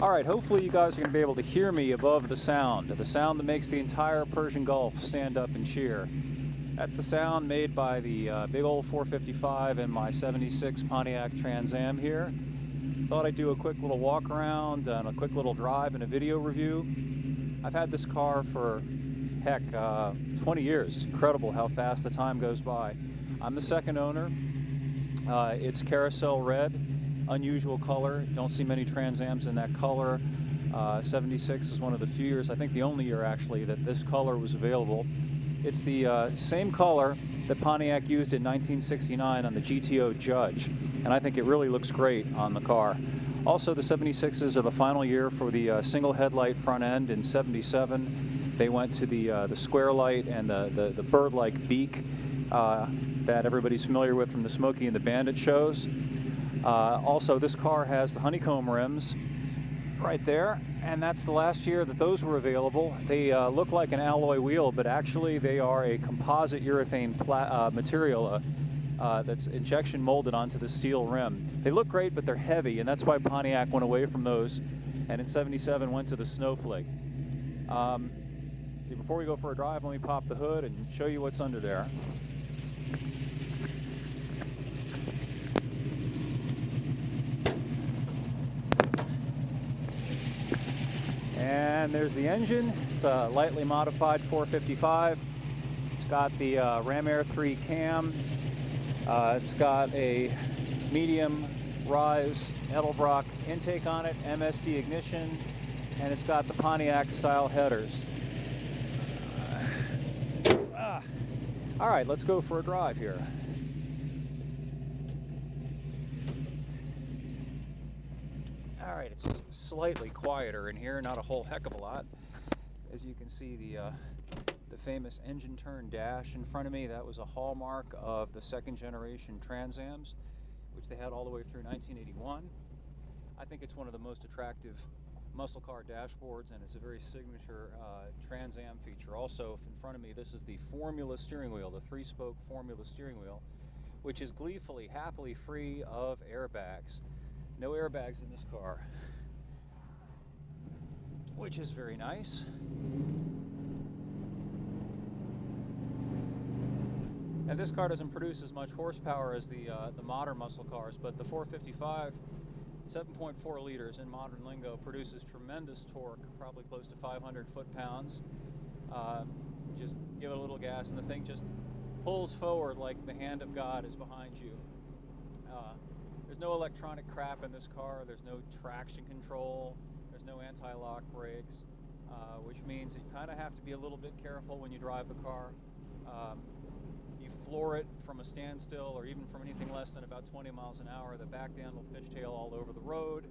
All right, hopefully you guys are going to be able to hear me above the sound that makes the entire Persian Gulf stand up and cheer. That's the sound made by the big old 455 and my 76 Pontiac Trans Am here. Thought I'd do a quick little walk around and a quick little drive and a video review. I've had this car for, heck, 20 years. Incredible how fast the time goes by. I'm the second owner. It's carousel red, unusual color. Don't see many Trans Ams in that color. 76 is one of the few years, I think the only year actually, that this color was available. It's the same color that Pontiac used in 1969 on the GTO Judge, and I think it really looks great on the car. Also, the 76s are the final year for the single headlight front end. In 77, they went to the square light and the bird-like beak that everybody's familiar with from the Smokey and the Bandit shows. Also, this car has the honeycomb rims right there, and that's the last year that those were available. They look like an alloy wheel, but actually they are a composite urethane material that's injection molded onto the steel rim. They look great, but they're heavy, and that's why Pontiac went away from those, and in 77 went to the Snowflake. See, before we go for a drive, let me pop the hood and show you what's under there. And there's the engine. It's a lightly modified 455. It's got the Ram Air 3 cam. It's got a medium rise Edelbrock intake on it, MSD ignition, and it's got the Pontiac style headers. All right, let's go for a drive here. All right, it's slightly quieter in here, not a whole heck of a lot. As you can see, the famous engine turn dash in front of me, that was a hallmark of the second generation Trans Ams, which they had all the way through 1981. I think it's one of the most attractive muscle car dashboards, and it's a very signature Trans Am feature. Also, in front of me, this is the Formula steering wheel, the 3-spoke Formula steering wheel, which is gleefully, happily free of airbags. No airbags in this car, which is very nice. And this car doesn't produce as much horsepower as the modern muscle cars, but the 455, 7.4 liters in modern lingo, produces tremendous torque, probably close to 500 foot-pounds. Just give it a little gas and the thing just pulls forward like the hand of God is behind you. There's no electronic crap in this car. There's no traction control. There's no anti-lock brakes, which means that you kind of have to be a little bit careful when you drive the car. You floor it from a standstill or even from anything less than about 20 miles an hour, the back end will fishtail all over the road.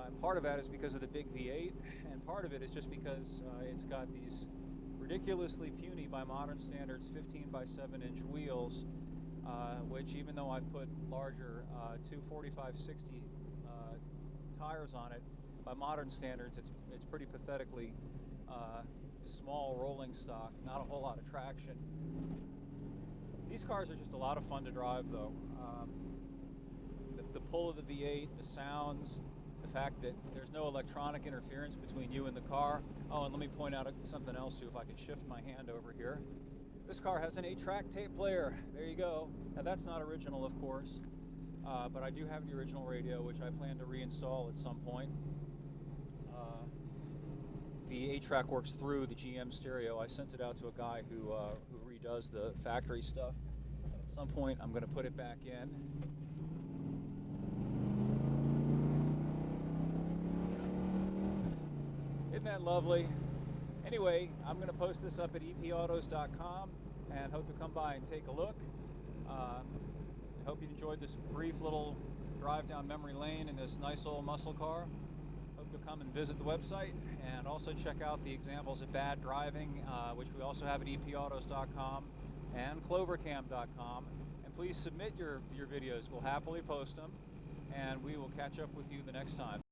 And part of that is because of the big V8, and part of it is just because it's got these ridiculously puny, by modern standards, 15 by 7-inch wheels, which, even though I've put larger 245/60 tires on it, by modern standards it's pretty pathetically small rolling stock, not a whole lot of traction. These cars are just a lot of fun to drive, though. The pull of the V8, the sounds, the fact that there's no electronic interference between you and the car. Oh, and let me point out something else too, if I could shift my hand over here. This car has an 8-track tape player. There you go. Now that's not original, of course, but I do have the original radio, which I plan to reinstall at some point. The 8-track works through the GM stereo. I sent it out to a guy who redoes the factory stuff. At some point, I'm going to put it back in. Isn't that lovely? Anyway, I'm going to post this up at epautos.com and hope to come by and take a look. I hope you enjoyed this brief little drive down memory lane in this nice old muscle car. Hope you'll come and visit the website and also check out the examples of bad driving, which we also have at epautos.com and clovercam.com. And please submit your videos. We'll happily post them, and we will catch up with you the next time.